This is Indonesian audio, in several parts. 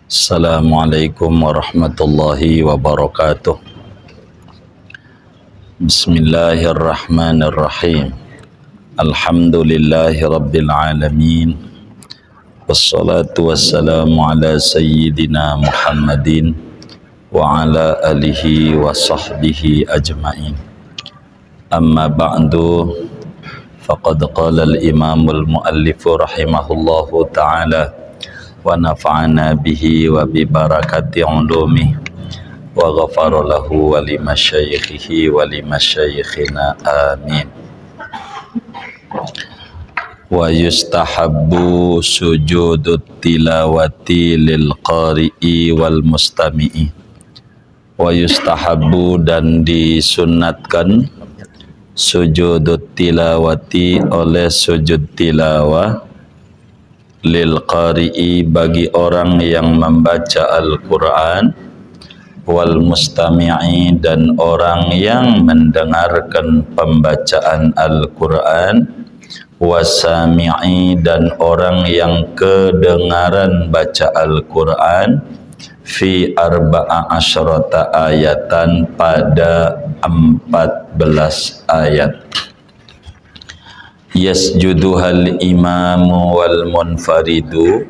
Assalamualaikum warahmatullahi wabarakatuh. Bismillahirrahmanirrahim. Alhamdulillahi rabbil alamin. Wassalatu wassalamu ala sayyidina Muhammadin wa ala alihi wa sahbihi ajma'in. Amma ba'du, faqad qala al-imamul muallifu rahimahullahu ta'ala wa nafa'ana bihi wa bi barakati ulumi wa ghafara lahu wa li masyayikhihi wa li masyayikhina amin. Wa yustahabbu sujudut tilawati lil qari'i wal mustami'i. Wa yustahabbu, dan disunnatkan, sujudut tilawati, oleh sujud tilawah, lil qari'i, bagi orang yang membaca Al-Quran, wal mustami'i, dan orang yang mendengarkan pembacaan Al-Quran, wasami'i, dan orang yang kedengaran baca Al-Quran, fi arba'a asyrata ayatan, pada 14 ayat. Yasjuduhal imamu wal munfaridu,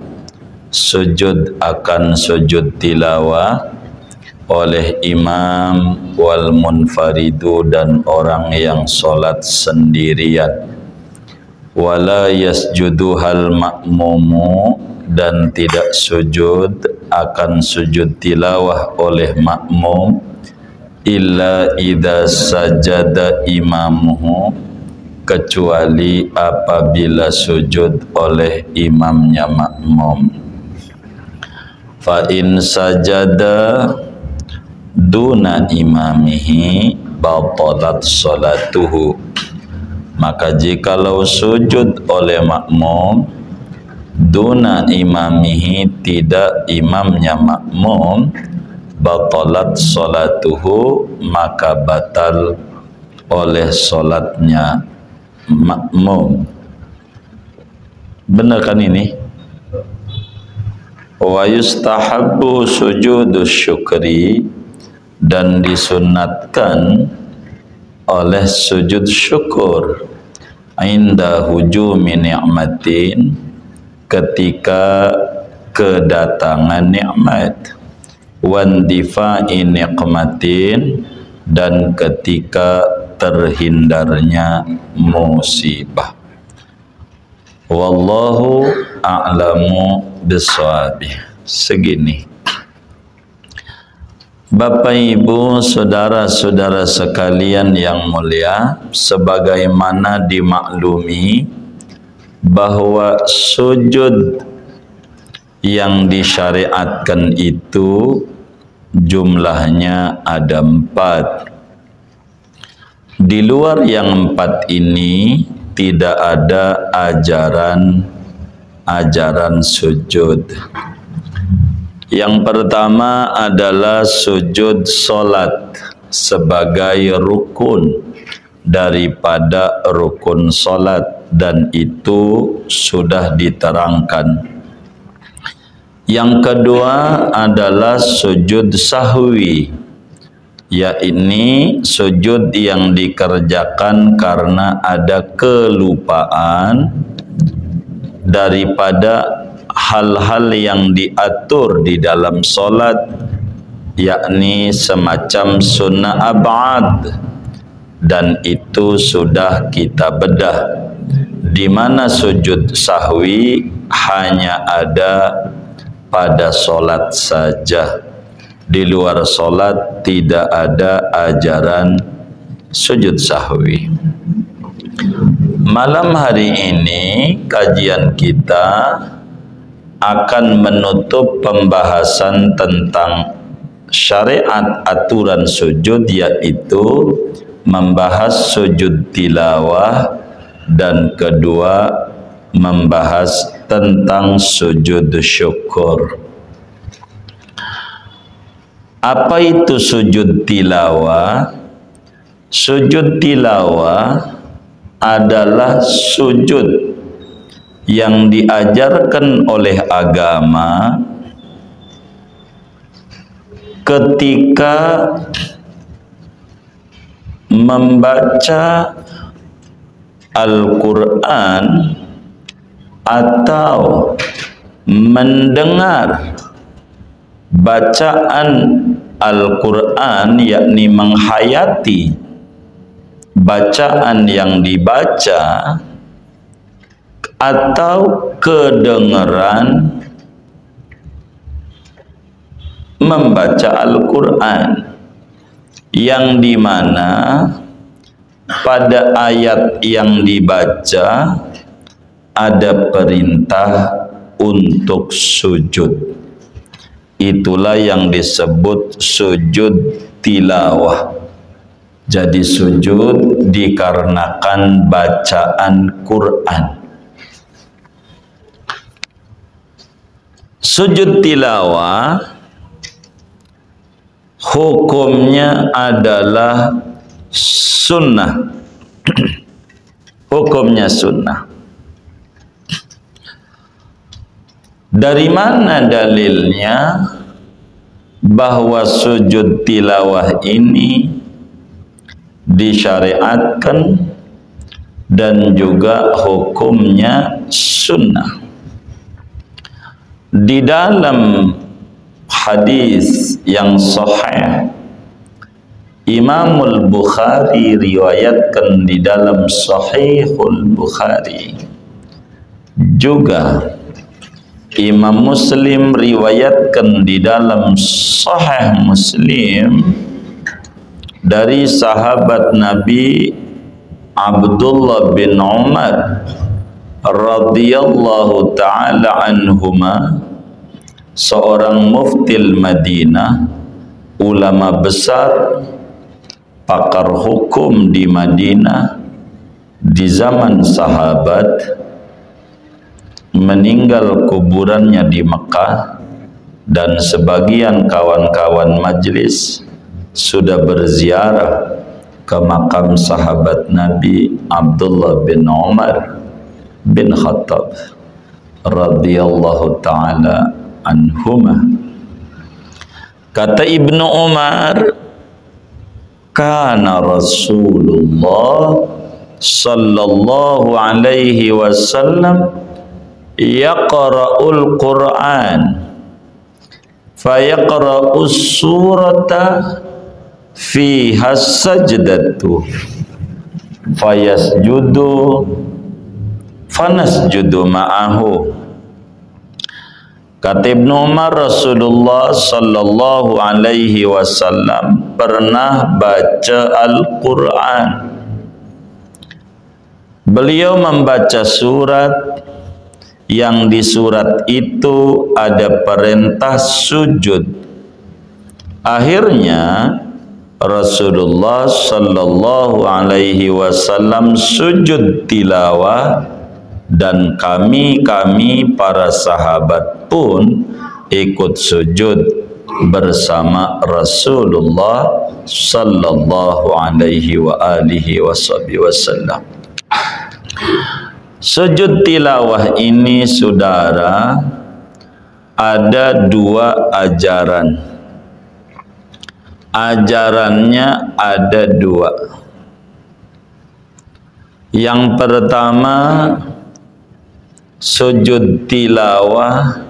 sujud akan sujud tilawah oleh imam, wal munfaridu, dan orang yang solat sendirian. Wala yasjuduhal ma'mumu, dan tidak sujud akan sujud tilawah oleh makmum, illa idza sajada imamuhu, kecuali apabila sujud oleh imamnya makmum. Fa in sajada duna imamihi batalat salatuhu, maka jikalau sujud oleh makmum duna imamihi, tidak imamnya makmum, batalat salatuhu, maka batal oleh salatnya makmum. Benar kan ini? Wa yustahabbu sujudus syukri, dan disunnatkan oleh sujud syukur, inda hujumi ni'matin, ketika kedatangan nikmat, wandifa'i niqmatin, dan ketika terhindarnya musibah. Wallahu a'lamu bissawabih. Segini. Bapak Ibu, saudara-saudara sekalian yang mulia, sebagaimana dimaklumi bahwa sujud yang disyariatkan itu jumlahnya ada 4. Di luar yang 4 ini tidak ada ajaran sujud. Yang pertama adalah sujud solat sebagai rukun daripada rukun solat, dan itu sudah diterangkan. Yang kedua adalah sujud sahwi, yakni sujud yang dikerjakan karena ada kelupaan daripada hal-hal yang diatur di dalam solat, yakni semacam sunnah ab'ad, dan itu sudah kita bedah, di mana sujud sahwi hanya ada pada solat saja. Di luar solat tidak ada ajaran sujud sahwi. Malam hari ini kajian kita akan menutup pembahasan tentang syariat aturan sujud, yaitu membahas sujud tilawah, dan kedua membahas tentang sujud syukur. Apa itu sujud tilawah? Sujud tilawah adalah sujud yang diajarkan oleh agama ketika membaca Al-Quran atau mendengar bacaan Al-Quran, yakni menghayati bacaan yang dibaca, atau kedengaran membaca Al-Quran, yang dimana pada ayat yang dibaca ada perintah untuk sujud. Itulah yang disebut sujud tilawah. Jadi sujud dikarenakan bacaan Quran. Sujud tilawah hukumnya adalah sunnah. Hukumnya sunnah. Dari mana dalilnya bahwa sujud tilawah ini disyariatkan dan juga hukumnya sunnah? Di dalam hadis yang sahih, Imamul Bukhari riwayatkan di dalam Sahihul Bukhari, juga Imam Muslim riwayatkan di dalam Sahih Muslim dari sahabat Nabi Abdullah bin Umar radhiyallahu ta'ala anhuma, seorang muftil Madinah, ulama besar, pakar hukum di Madinah di zaman sahabat, meninggal kuburannya di Mekah, dan sebagian kawan-kawan majlis sudah berziarah ke makam sahabat Nabi Abdullah bin Umar bin Khattab radhiyallahu ta'ala anhuma. Kata Ibnu Umar, kana Rasulullah sallallahu alaihi wasallam yaqra'ul Qur'an fayaqra'us surata fiha sajdatu fayasjudu fanasjudu ma'ahu. Kata Ibnu Umar, Rasulullah sallallahu alaihi wasallam pernah baca Al-Quran. Beliau membaca surat yang di surat itu ada perintah sujud. Akhirnya Rasulullah sallallahu alaihi wasallam sujud tilawah, dan kami para sahabat pun ikut sujud bersama Rasulullah sallallahu alaihi wa alihi wasallam. Sujud tilawah ini, saudara, ada dua ajaran. Ajarannya ada dua. Yang pertama, sujud tilawah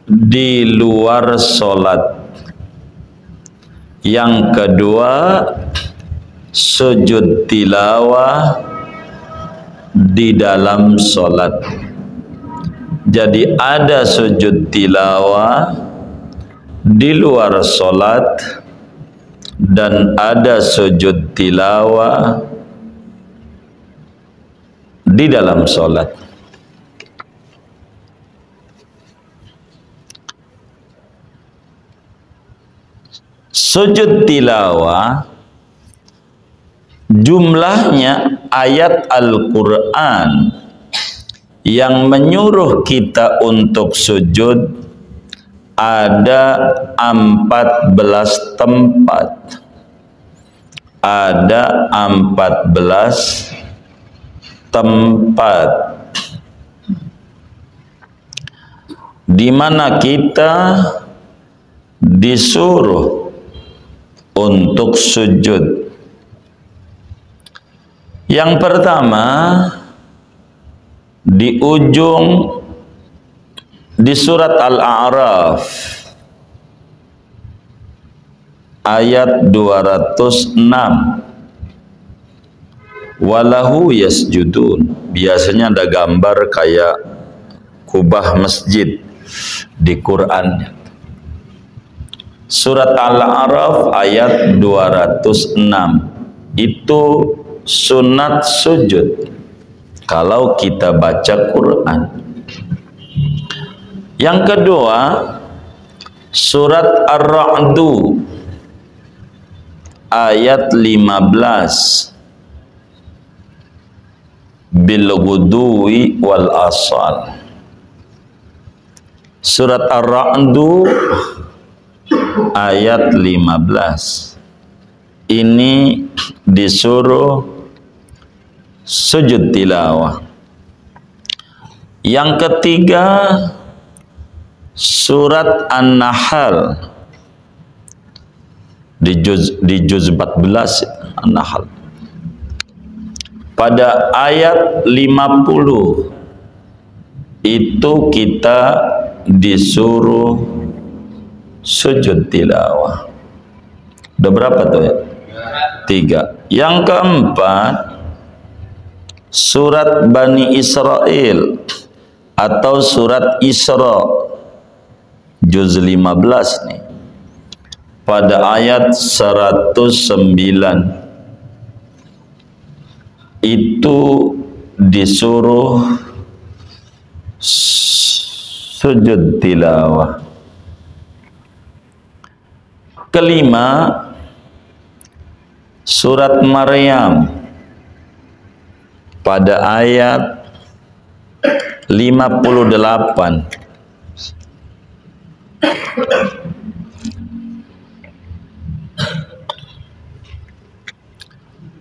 di luar solat. Yang kedua, sujud tilawah di dalam solat. Jadi ada sujud tilawah di luar solat dan ada sujud tilawah di dalam solat. Sujud tilawah jumlahnya ayat Al-Quran yang menyuruh kita untuk sujud ada 14 tempat. Ada 14 tempat di mana kita disuruh untuk sujud. Yang pertama, di ujung di surat Al-A'raf ayat 206, walahu yasjudun. Biasanya ada gambar kayak kubah masjid di Quran. Surat Al-A'raf ayat 206 itu sunat sujud kalau kita baca Quran. Yang kedua, surat Ar-Ra'du ayat 15, bil ghudwi wal asal. Surat Ar-Ra'du ayat 15 ini disuruh sujud tilawah. Yang ketiga, surat An-Nahl di juz 14 An-Nahl pada ayat 50 itu kita disuruh sujud tilawah. Udah berapa tuh ya? 3. Yang keempat, surat Bani Israel atau surat Isra juz 15 nih pada ayat 109 itu disuruh sujud tilawah. Kelima, surat Maryam pada ayat 58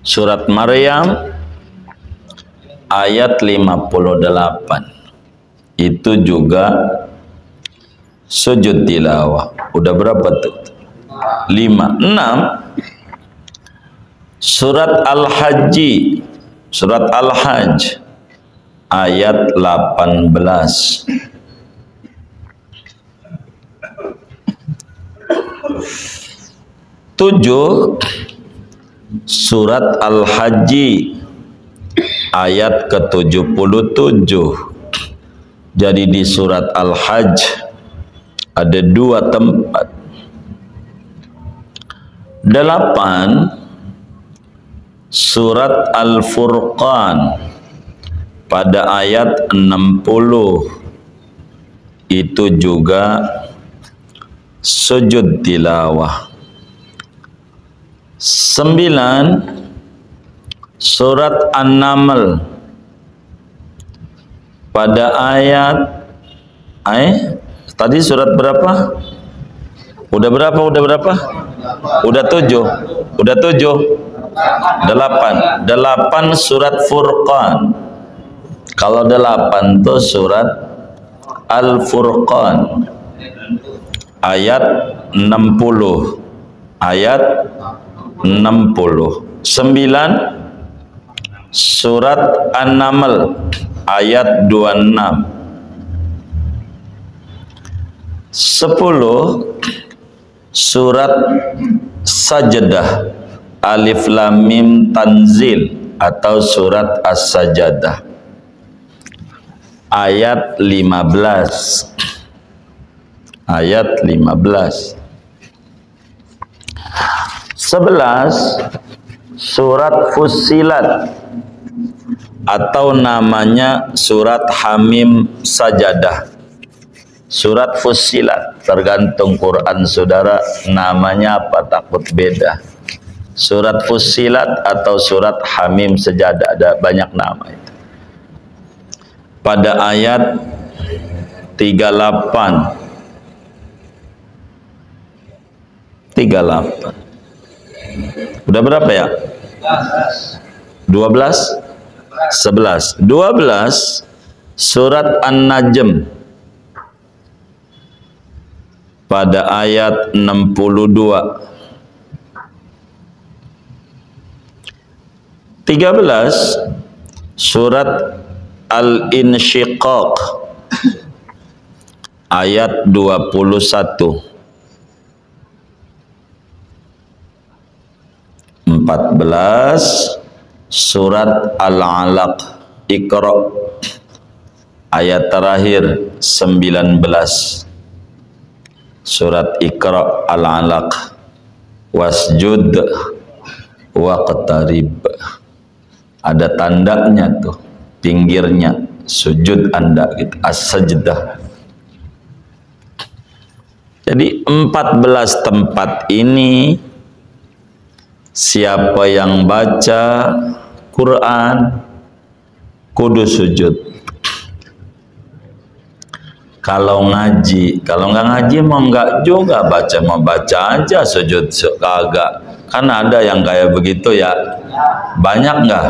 surat Maryam ayat 58 itu juga sujud tilawah. Udah berapa tuh? 5. 6, surat Al-Hajj, surat Al-Hajj ayat 18. 7, surat Al-Hajj ayat ke-77. Jadi di surat Al-Hajj ada 2 tempat. 8, surat Al-Furqan pada ayat 60 itu juga sujud tilawah. 9, surat An-Naml pada ayat tadi surat berapa? Udah berapa? Udah 7. 8 surat Furqan. Kalau 8 tuh surat Al-Furqan ayat 60. Ayat 60. 9, surat An-Naml ayat 26. 10, surat Sajdah Alif Lam Mim Tanzil atau surat As-Sajdah ayat 15. Ayat 15. 11, surat Fussilat atau namanya surat Hamim Sajadah. Surat Fussilat, tergantung Quran saudara namanya apa, takut beda. Surat Fussilat atau surat Hamim Sajadah, ada banyak nama itu. Pada ayat 38. 38. Udah berapa ya? 12. 11. 12, surat An-Najm pada ayat 62. 13 surat Al-Insyiqaq ayat 21. 14 surat Al-Alaq Iqra ayat terakhir 19. Surat Iqra Al-Alaq wasjud waqtarib. Ada tandanya tuh, pinggirnya sujud Anda gitu, as-sajdah. Jadi 14 tempat ini siapa yang baca Quran kudu sujud. Kalau ngaji, kalau nggak ngaji mau nggak juga baca, mau baca aja sujud kagak. Kan ada yang kayak begitu ya, banyak nggak?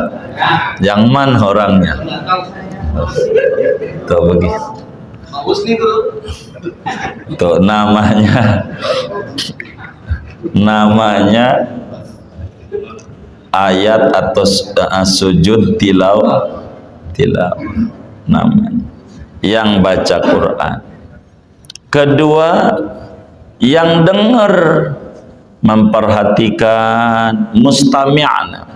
Yang mana orangnya? Tuh begitu. Tuh namanya ayat atau sujud tilawah namanya yang baca Quran. Kedua, yang dengar memperhatikan, mustami'an,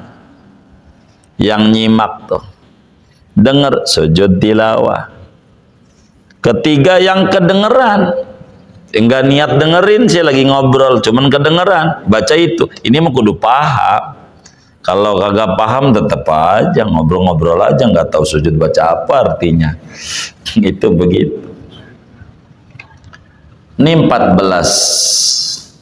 yang nyimak tuh dengar sujud tilawah. Ketiga, yang kedengeran, enggak niat dengerin, saya lagi ngobrol cuman kedengeran baca itu, ini mah kudu paham. Kalau kagak paham tetap aja ngobrol-ngobrol aja, nggak tahu sujud baca apa artinya. Itu begitu. Ini 14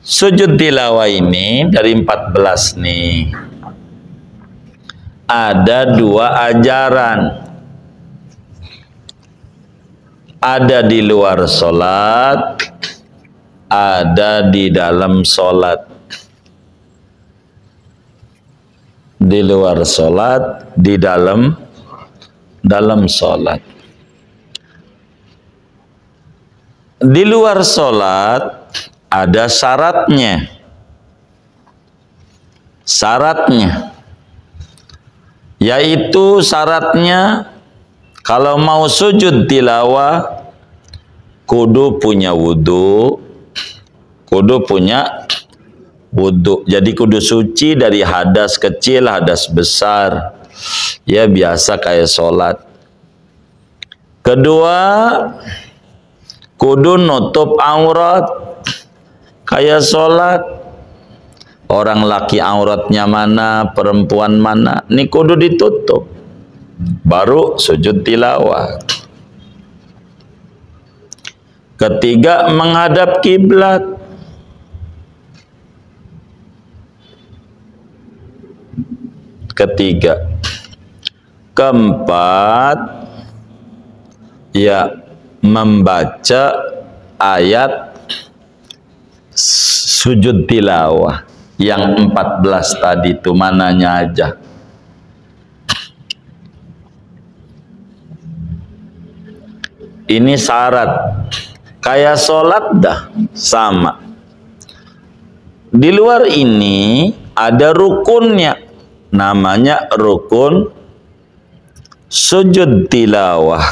sujud tilawah ini. Dari 14 nih ada 2 ajaran. Ada di luar sholat, ada di dalam sholat. Di luar sholat, di dalam sholat. Di luar sholat ada syaratnya. Yaitu syaratnya kalau mau sujud tilawah kudu punya wudhu, jadi kudu suci dari hadas kecil, hadas besar, ya biasa kayak sholat. Kedua, kudu nutup aurat kayak sholat. Orang laki auratnya mana, perempuan mana, ini kudu ditutup, baru sujud tilawah. Ketiga, menghadap kiblat. Keempat, ya membaca ayat sujud tilawah yang 14 tadi itu, mananya aja. Ini syarat kayak sholat dah sama. Di luar ini ada rukunnya, namanya rukun sujud tilawah.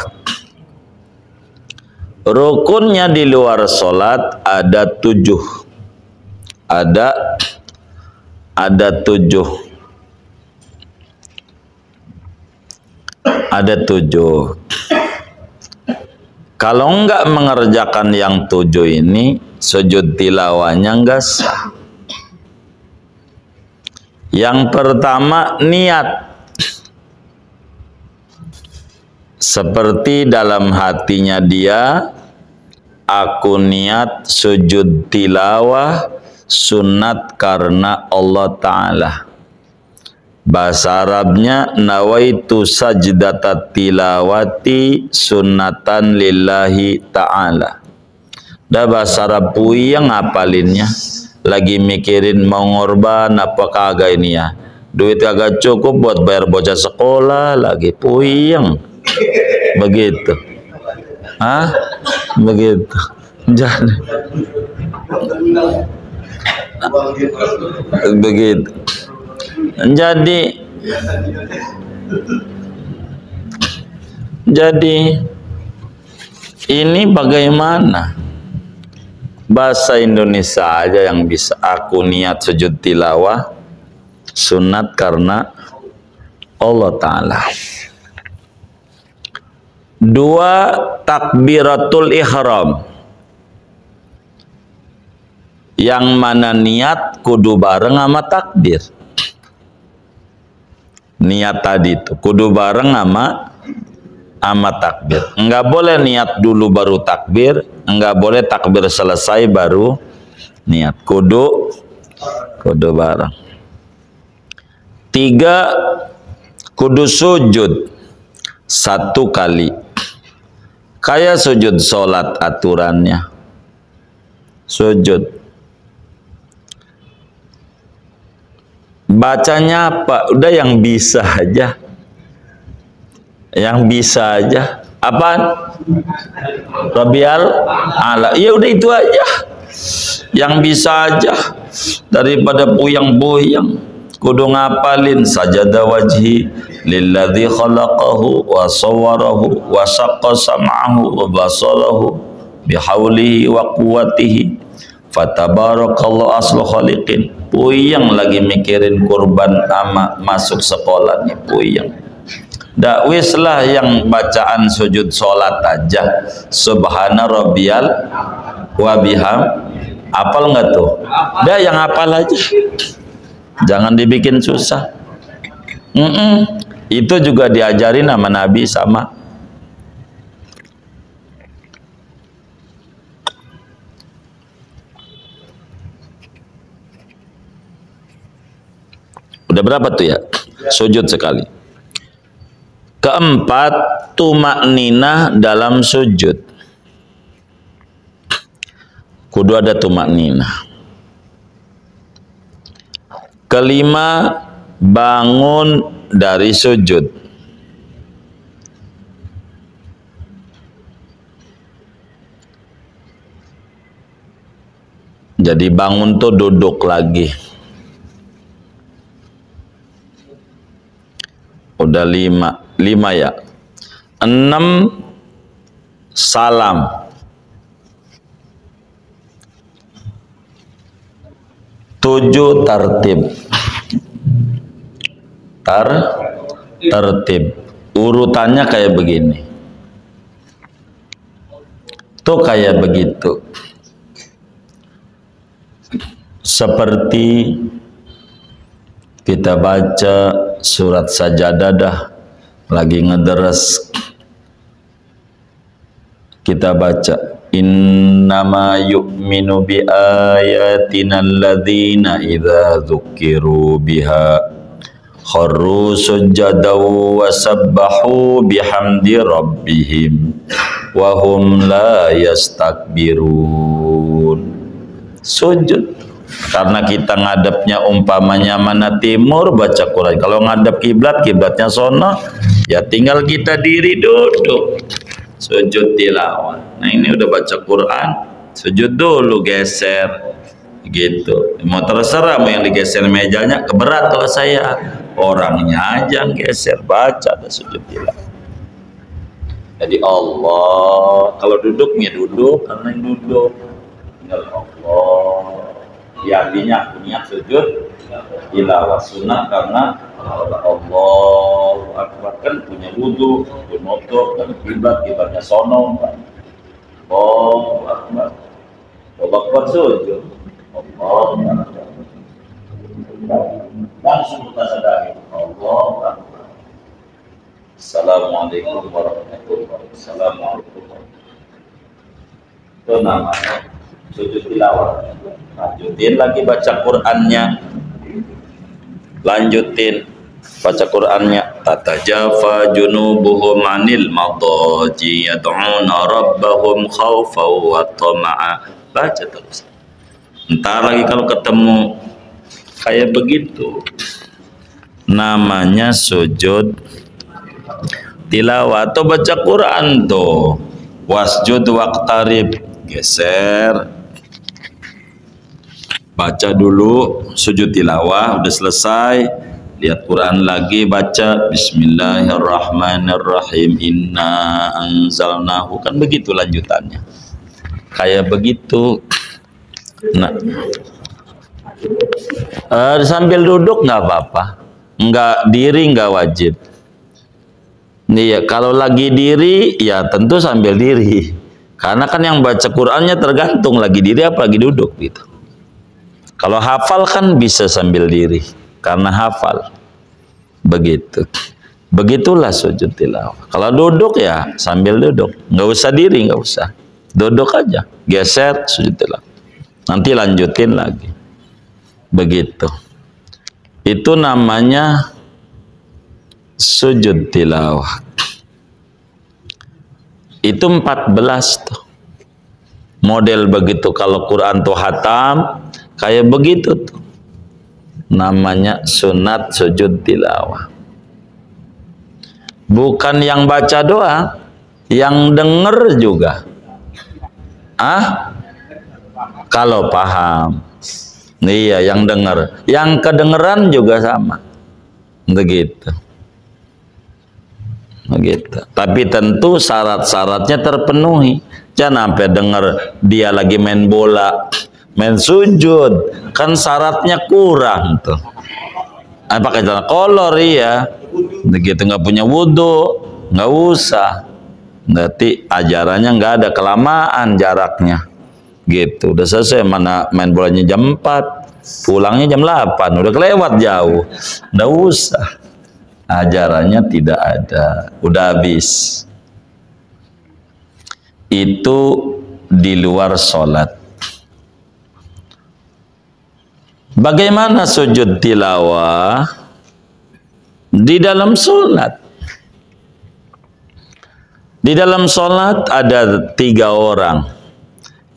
Rukunnya di luar sholat ada 7. Ada 7. Kalau enggak mengerjakan yang 7 ini, sujud tilawahnya enggak sah. Yang pertama, niat. Seperti dalam hatinya dia, aku niat sujud tilawah sunat karena Allah Ta'ala. Bahasa Arabnya nawaitu sajdatat tilawati sunnatan lillahi ta'ala. Dah bahasa Arab puyeng ngapalinnya. Lagi mikirin mau ngorban apa kagak ini ya. Duit kagak cukup buat bayar bocah sekolah, lagi puyeng. Begitu. Hah? Begitu. Jadi begitu. Jadi ini bagaimana? Bahasa Indonesia aja yang bisa aku niat sujud tilawah sunat karena Allah Ta'ala. 2. Takbiratul ihram, yang mana niat kudu bareng sama takbir. Niat tadi itu kudu bareng sama takbir. Enggak boleh niat dulu baru takbir, enggak boleh takbir selesai baru niat. Kudu bareng. 3. Kudu sujud 1 kali. Kayak sujud sholat aturannya. Sujud. Bacanya apa? Udah yang bisa aja. Yang bisa aja. Apaan? Rabial ala. Ya udah itu aja. Yang bisa aja. Daripada puyang-puyang. Kudu ngapalin sajada wajhi lilladzi khalaqahu wa sawwarahu wa saqqa sam'ahu wa basarahu bihaulihi wa quwwatihi fatabarakallahu aslu khaliqin. Puyang lagi mikirin kurban ama masuk sekolah nih, puyang. Dakwis lah yang bacaan sujud sholat aja. Subhana rabbiyal wa biham. Apal nggak tuh? Dah yang hafal aja. Jangan dibikin susah. Itu juga diajarin sama Nabi sama. Udah berapa tuh ya? Sujud sekali. 4. Tumakninah dalam sujud. Kudu ada tumakninah. 5. Bangun dari sujud. Jadi bangun tuh duduk lagi. Udah 5 ya. 6. Salam. 7. Tertib. Tertib. Urutannya kayak begini. Tuh kayak begitu. Seperti kita baca surat Sajadah lagi ngederes. Kita baca innama yu'minu bi ayatina alladzina idza dzukiru biha kharru sujadaw wa sabbahu bihamdi rabbihim wa hum la yastakbirun. Sujud karena kita ngadepnya umpamanya mana timur, baca Quran. Kalau ngadep kiblat, kiblatnya sono, ya tinggal kita diri duduk sujud tilawah. Nah ini udah baca Quran, sujud dulu, geser gitu. Mau terserah mau yang digeser mejanya, keberat kalau saya, orangnya aja yang geser, baca ada sujud tilawah. Jadi Allah, kalau duduknya duduk karena yang duduk, tinggal Allah. Ya artinya punya sujud tilawah sunat karena Allahu Akbar, kan punya wudu, motor dan kiblatnya sono. Allahu Akbar, Allahu Akbar sujud. Allahu Akbar. Langsung kita sadari Allahu Akbar. Assalamualaikum warahmatullahi wabarakatuh. Assalamualaikum. Itu namanya sujud tilawah. Lanjutin lagi baca Qur'annya. Lanjutin baca Qur'annya. Tatajafa junubuhum 'anil madaji yad'una rabbahum khaufan wa tama'a. Baca terus. Entar lagi kalau ketemu kayak begitu, namanya sujud tilawah. Atau baca Quran tuh wasjud waqtarib, geser, baca dulu sujud tilawah, udah selesai, lihat Quran lagi, baca Bismillahirrahmanirrahim, inna anzalnahu, kan begitu lanjutannya, kayak begitu. Nah, sambil duduk nggak apa-apa, nggak diri nggak wajib. Iya, kalau lagi diri ya tentu sambil diri, karena kan yang baca Qurannya tergantung lagi diri apa lagi duduk gitu. Kalau hafal kan bisa sambil diri karena hafal. Begitu. Begitulah sujud tilawah. Kalau duduk ya sambil duduk, nggak usah diri, nggak usah. Duduk aja, geser sujud tilawah. Nanti lanjutin lagi. Begitu. Itu namanya sujud tilawah. Itu 14 tuh. Model begitu kalau Quran tuh hatam, kayak begitu tuh. Namanya sunat sujud tilawah. Bukan yang baca doa, yang denger juga. Kalau paham. Iya, yang denger. Yang kedengeran juga sama. Begitu. Begitu. Tapi tentu syarat-syaratnya terpenuhi. Jangan sampai denger dia lagi main bola, main sujud, kan syaratnya kurang tuh. Pakai celana kolor, iya. Begitu nggak punya wudhu, nggak usah. Berarti ajarannya nggak ada, kelamaan jaraknya. Gitu. Udah selesai, mana main bolanya jam 4, pulangnya jam 8, udah kelewat jauh. Nggak usah. Ajarannya tidak ada, udah habis. Itu di luar sholat. Bagaimana sujud tilawah di dalam sholat? Di dalam sholat ada 3 orang.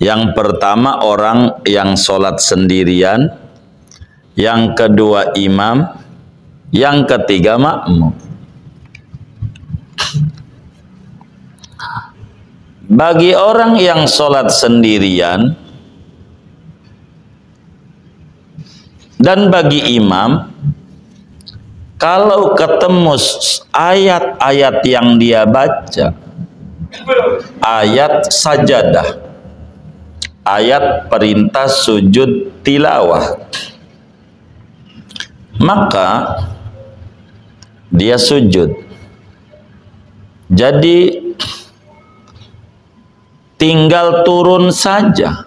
Yang pertama orang yang sholat sendirian, yang kedua imam, yang ketiga makmum. Bagi orang yang sholat sendirian dan bagi imam, kalau ketemu ayat-ayat yang dia baca, ayat sajadah, ayat perintah sujud tilawah, maka dia sujud. Jadi tinggal turun saja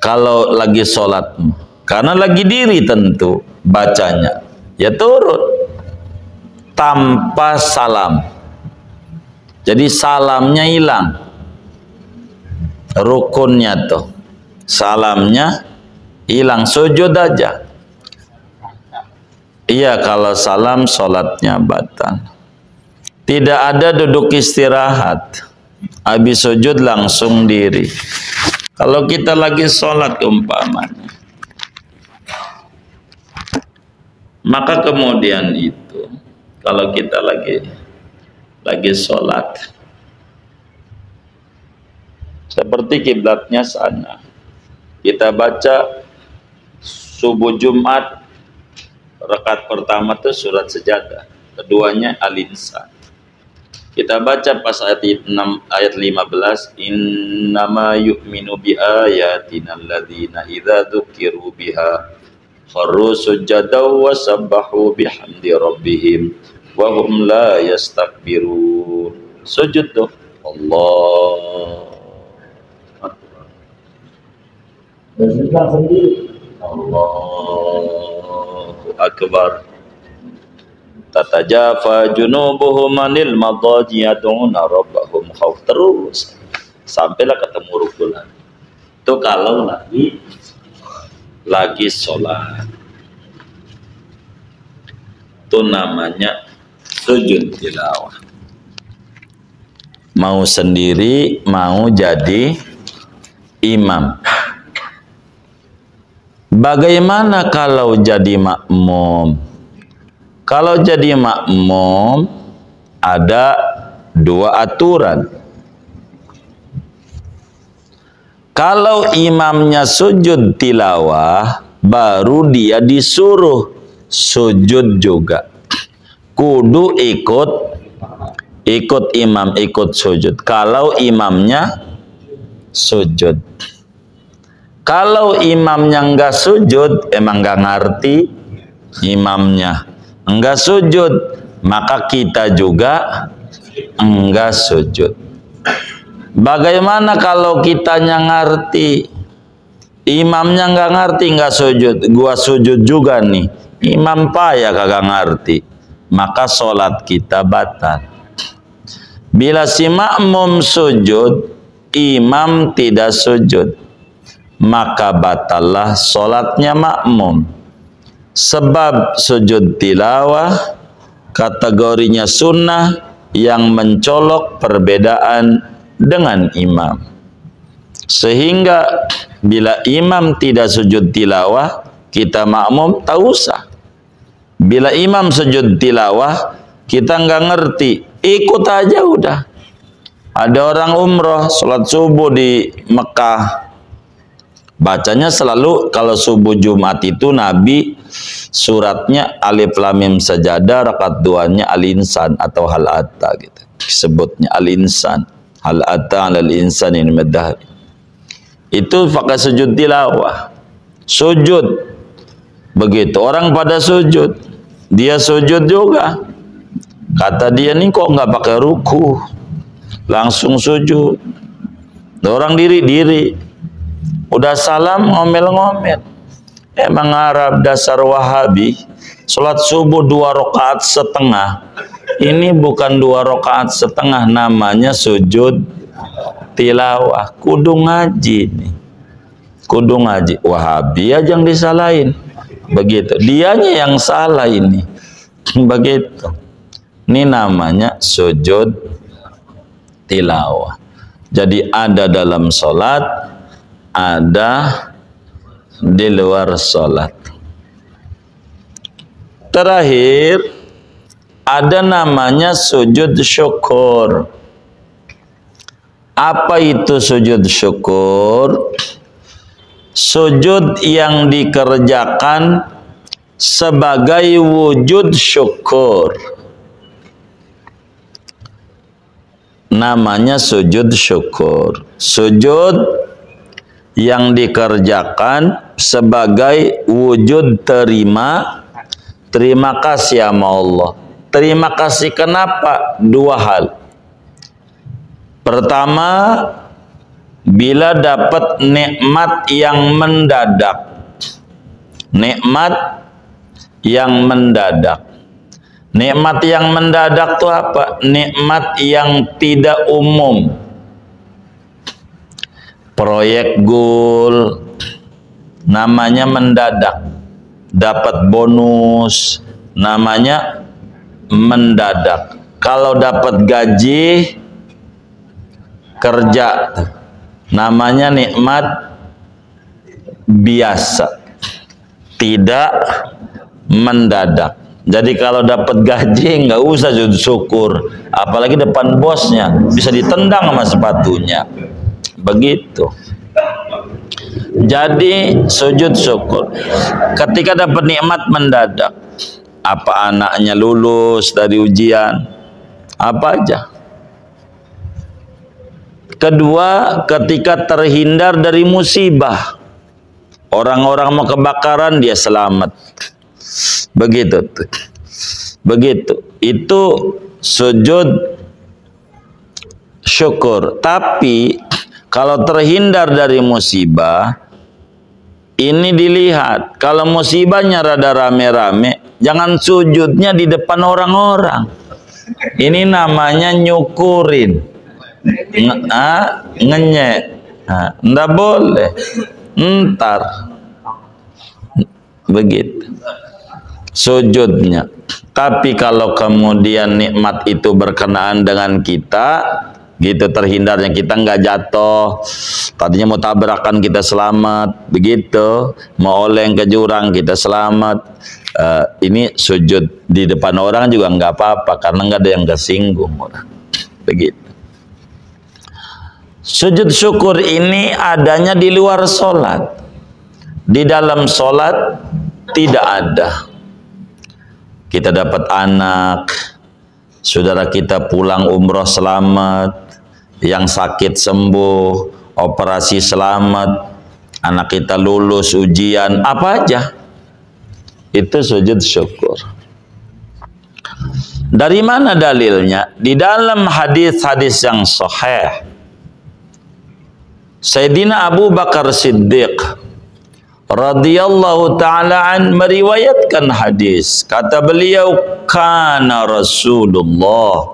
kalau lagi sholat, karena lagi diri tentu bacanya, ya turun tanpa salam. Jadi salamnya hilang, rukunnya tuh, salamnya hilang, sujud aja. Iya, kalau salam sholatnya batal. Tidak ada duduk istirahat, habis sujud langsung diri. Kalau kita lagi sholat umpamanya, maka kemudian itu, kalau kita lagi sholat, seperti kiblatnya sana, kita baca subuh Jumat, rakaat pertama itu surat Sejadah, keduanya Al-Insan. Kita baca pas ayat 15, innama yu'minu bi ayatina alladzina idza dzukiru biha kharru sujadaw wa sabbahu bihamdi rabbihim wa hum la yastakbirun. Sujud tuh, Allah Akbar. Allahu Akbar. Tatajafa junubuhum anil madaji yad'una rabbahum khauf, terus sampailah ketemu rukunan. Itu kalau lagi sholat, itu namanya sujud tilawah. Mau sendiri, mau jadi imam. Bagaimana kalau jadi makmum? Kalau jadi makmum ada 2 aturan. Kalau imamnya sujud tilawah, baru dia disuruh sujud juga. Kudu ikut imam, ikut sujud. Kalau imamnya sujud. Kalau imamnya enggak sujud, emang enggak ngerti imamnya. Enggak sujud, maka kita juga enggak sujud. Bagaimana kalau kitanya ngerti, imamnya nggak ngerti, nggak sujud, gua sujud juga nih, imam payah kagak ngerti, maka sholat kita batal. Bila si makmum sujud, imam tidak sujud, maka batallah sholatnya makmum. Sebab sujud tilawah kategorinya sunnah yang mencolok perbedaan dengan imam, sehingga bila imam tidak sujud tilawah, kita makmum tak usah. Bila imam sujud tilawah, kita nggak ngerti, ikut aja udah. Ada orang umroh sholat subuh di Mekah, bacanya selalu kalau subuh Jumat itu Nabi suratnya Alif Lam Mim Sajadah, rakaat duanya Al-Insan atau Hal Ata gitu, disebutnya Al-Insan. Hal ata 'alal insani madhab. Itu pakai sujud tilawah. Sujud. Begitu orang pada sujud, dia sujud juga. Kata dia nih kok nggak pakai ruku, langsung sujud. Orang diri. Udah salam ngomel-ngomel. Emang Arab dasar Wahabi. Sholat subuh 2 rakaat setengah. Ini bukan 2 rakaat setengah, namanya sujud tilawah. Kudu ngaji nih, kudu ngaji. Wahabi aja yang disalahin, begitu. Dianya yang salah ini, begitu. Ini namanya sujud tilawah. Jadi ada dalam sholat, ada di luar sholat. Terakhir, ada namanya sujud syukur. Apa itu sujud syukur? Sujud yang dikerjakan sebagai wujud syukur. Namanya sujud syukur. Sujud yang dikerjakan sebagai wujud terima kasih sama Allah. Terima kasih kenapa? 2 hal. Pertama, bila dapat nikmat yang mendadak. Nikmat yang mendadak. Nikmat yang mendadak itu apa? Nikmat yang tidak umum. Proyek goal, namanya mendadak. Dapat bonus, namanya mendadak. Kalau dapat gaji kerja, namanya nikmat biasa, tidak mendadak. Jadi kalau dapat gaji nggak usah sujud syukur, apalagi depan bosnya, bisa ditendang sama sepatunya, begitu. Jadi sujud syukur ketika dapat nikmat mendadak. Apa anaknya lulus dari ujian, apa aja. Kedua, ketika terhindar dari musibah. Orang-orang mau kebakaran, dia selamat. Begitu. Begitu. Itu sujud syukur. Tapi kalau terhindar dari musibah, ini dilihat. Kalau musibahnya rada rame-rame, jangan sujudnya di depan orang-orang. Ini namanya nyukurin. Ngenyek. Nggak boleh. Ntar. Begitu. Sujudnya. Tapi kalau kemudian nikmat itu berkenaan dengan kita, gitu, terhindarnya, kita nggak jatuh, tadinya mau tabrakan kita selamat, begitu, mau oleng ke jurang kita selamat, ini sujud di depan orang juga nggak apa-apa karena nggak ada yang kesinggung orang, begitu. Sujud syukur ini adanya di luar sholat. Di dalam sholat tidak ada. Kita dapat anak, saudara kita pulang umroh selamat, yang sakit sembuh, operasi selamat, anak kita lulus ujian, apa aja. Itu sujud syukur. Dari mana dalilnya? Di dalam hadis-hadis yang sahih, Sayyidina Abu Bakar Siddiq radhiyallahu ta'ala an meriwayatkan hadis. Kata beliau, kana Rasulullah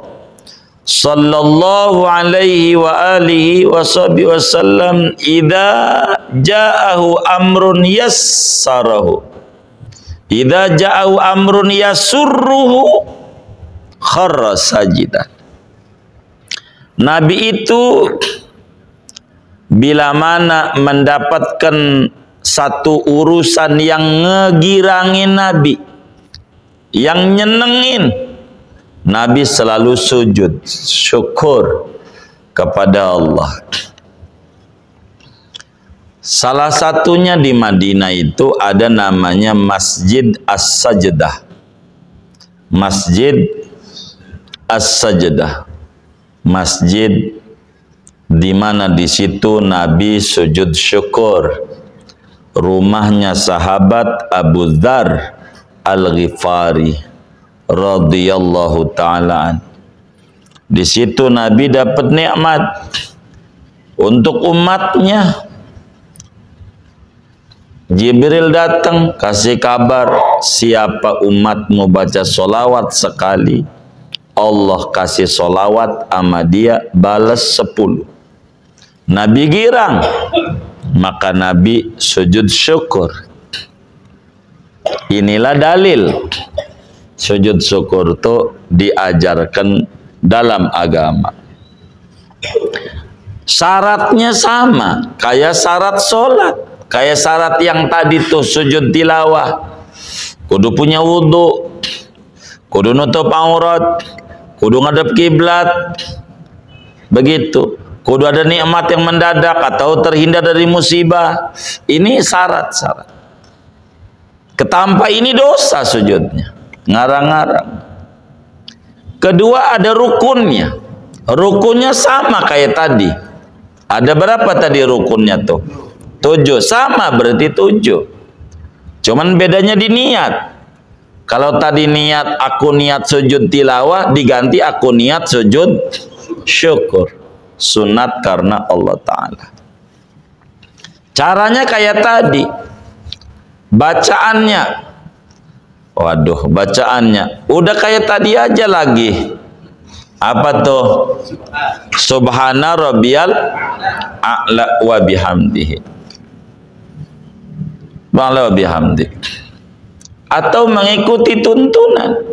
sallallahu alaihi wa alihi wasallam idza ja'ahu amrun yassarahu, idza ja'ahu amrun yasurruhu kharra sajidan. Nabi itu bila mana mendapatkan satu urusan yang ngegirangin Nabi, yang nyenengin, Nabi selalu sujud syukur kepada Allah. Salah satunya di Madinah itu ada namanya Masjid As-Sajdah. Masjid As-Sajdah. Masjid di mana di situ Nabi sujud syukur. Rumahnya sahabat Abu Dzar Al-Ghifari radhiyallahu ta'ala. Di situ Nabi dapat nikmat untuk umatnya. Jibril datang kasih kabar, siapa umatmu baca solawat sekali, Allah kasih solawat sama dia balas 10. Nabi girang, maka Nabi sujud syukur. Inilah dalil sujud syukur itu diajarkan dalam agama. Syaratnya sama kayak syarat sholat, kayak syarat yang tadi tuh sujud tilawah. Kudu punya wudhu, kudu nutup aurat, kudu ngadep kiblat, begitu. Kudu ada nikmat yang mendadak atau terhindar dari musibah. Ini syarat-syarat. Ketanpa ini dosa sujudnya, ngarang-ngarang. Kedua ada rukunnya. Rukunnya sama kayak tadi. Ada berapa tadi rukunnya tuh? 7. Sama berarti 7. Cuman bedanya di niat. Kalau tadi niat aku niat sujud tilawah, diganti aku niat sujud syukur. Sunat karena Allah Ta'ala. Caranya kayak tadi. Bacaannya, waduh, bacaannya udah kayak tadi aja lagi. Apa tuh? Subhana rabbiyal a'la wa bihamdihi. Wa bihamdi. Atau mengikuti tuntunan.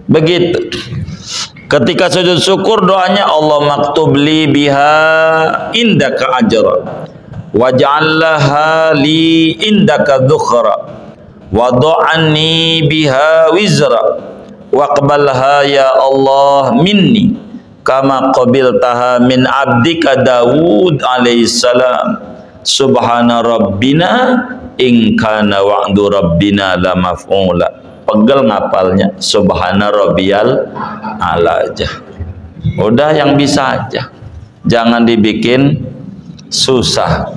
Begitu. Ketika sujud syukur doanya, Allah maktub li biha indaka ajra waj'alha li indaka dhukhra wadu'anni biha wizra waqbalha ya Allah minni kama qabiltaha min abdika Daud alaihi salam. Subhana rabbina in kana wa'du rabbina la maf'ula. Pegel ngapalnya subhana rabbiyal ala aja. Udah yang bisa aja. Jangan dibikin susah.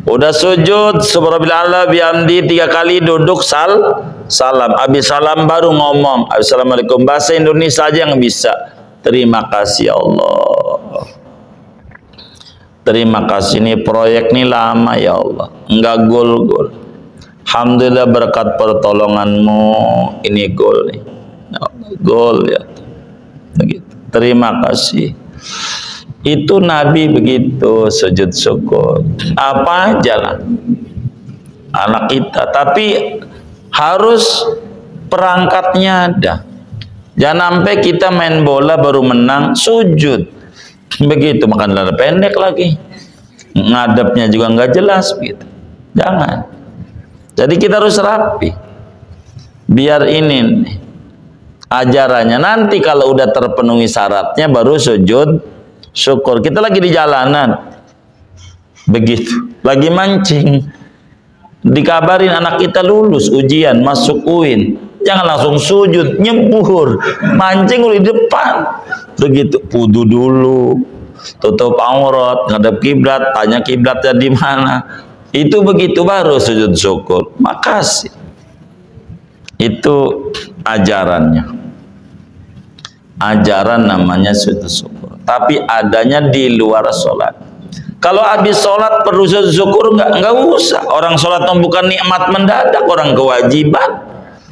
Udah sujud subhanallah bihamdi 3 kali, duduk salam. Habis salam baru ngomong assalamualaikum. Bahasa Indonesia aja yang bisa. Terima kasih Allah. Terima kasih, ini proyek ini lama ya Allah. Enggak gol-gol. Alhamdulillah berkat pertolonganmu ini gol nih. Gol ya. Begitu. Terima kasih. Itu Nabi begitu sujud syukur. Apa aja lah anak kita, tapi harus perangkatnya ada. Jangan sampai kita main bola baru menang sujud. Begitu makan lada pendek lagi. Ngadepnya juga nggak jelas gitu. Jangan. Jadi kita harus rapi. Biar ini nih, ajarannya nanti kalau udah terpenuhi syaratnya baru sujud syukur. Kita lagi di jalanan, begitu, lagi mancing, dikabarin anak kita lulus ujian, masuk UIN, jangan langsung sujud, nyebur, mancing di depan, begitu, wudu dulu, tutup aurat, ngadep kiblat, tanya kiblatnya di mana, itu begitu baru sujud syukur. Makasih. Itu ajarannya. Ajaran namanya sujud syukur. Tapi adanya di luar sholat. Kalau habis sholat perlu sujud syukur enggak usah. Orang sholat bukan nikmat mendadak, orang kewajiban.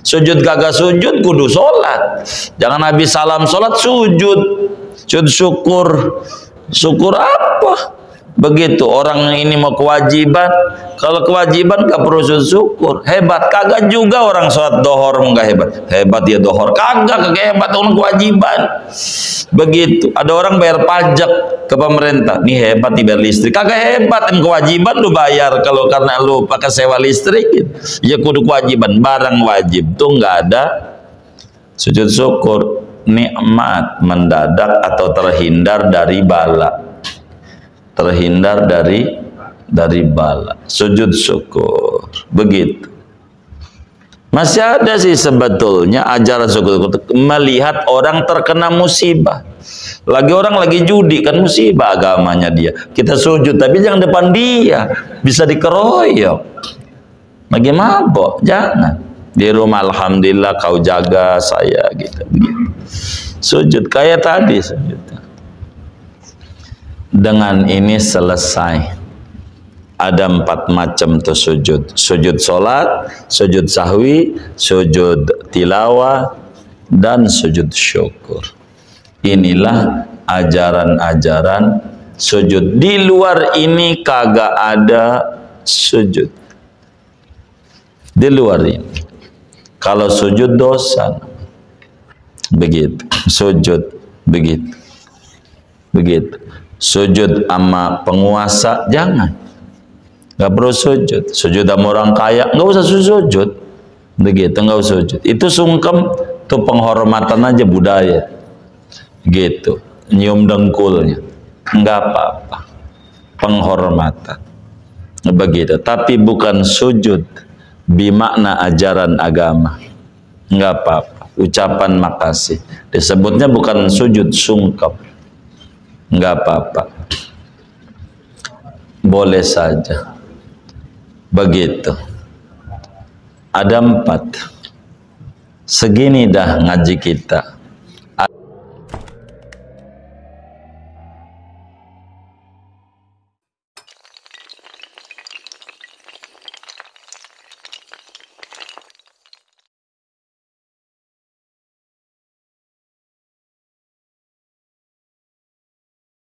Sujud kagak sujud kudu sholat. Jangan habis salam sholat sujud. Sujud syukur. Syukur apa? Begitu orang ini mau kewajiban, kalau kewajiban gak perlu syukur. Hebat kagak juga orang sholat dohor enggak hebat. Hebat dia dohor kagak hebat orang kewajiban. Begitu. Ada orang bayar pajak ke pemerintah, nih hebat nih bayar listrik. Kagak hebat, yang kewajiban lu bayar. Kalau karena lu pakai sewa listrik, ya kudu kewajiban, barang wajib tuh nggak ada sujud syukur. Nikmat mendadak atau terhindar dari bala, terhindar dari bala, sujud syukur. Begitu. Masih ada sih sebetulnya ajaran syukur, melihat orang terkena musibah, lagi orang lagi judi kan musibah agamanya dia, kita sujud tapi jangan depan dia, bisa dikeroyok, lagi mabok, jangan. Di rumah alhamdulillah kau jaga saya gitu, begitu. Sujud kayak tadi sujud. Dengan ini selesai. Ada 4 macam tuh sujud. Sujud sholat, sujud sahwi, sujud tilawah, dan sujud syukur. Inilah ajaran-ajaran sujud. Di luar ini kagak ada sujud. Di luar ini. Kalau sujud dosa. Begitu. Sujud. Begitu. Begitu. Sujud sama penguasa jangan, nggak perlu sujud. Sujud sama orang kaya nggak usah sujud, begitu, nggak usah sujud. Itu sungkem, tuh penghormatan aja budaya, gitu. Nyium dengkulnya nggak apa-apa, penghormatan, begitu. Tapi bukan sujud bimakna ajaran agama, nggak apa-apa. Ucapan makasih disebutnya bukan sujud sungkem, nggak apa-apa, boleh saja. Begitu. Ada 4. Segini dah ngaji kita.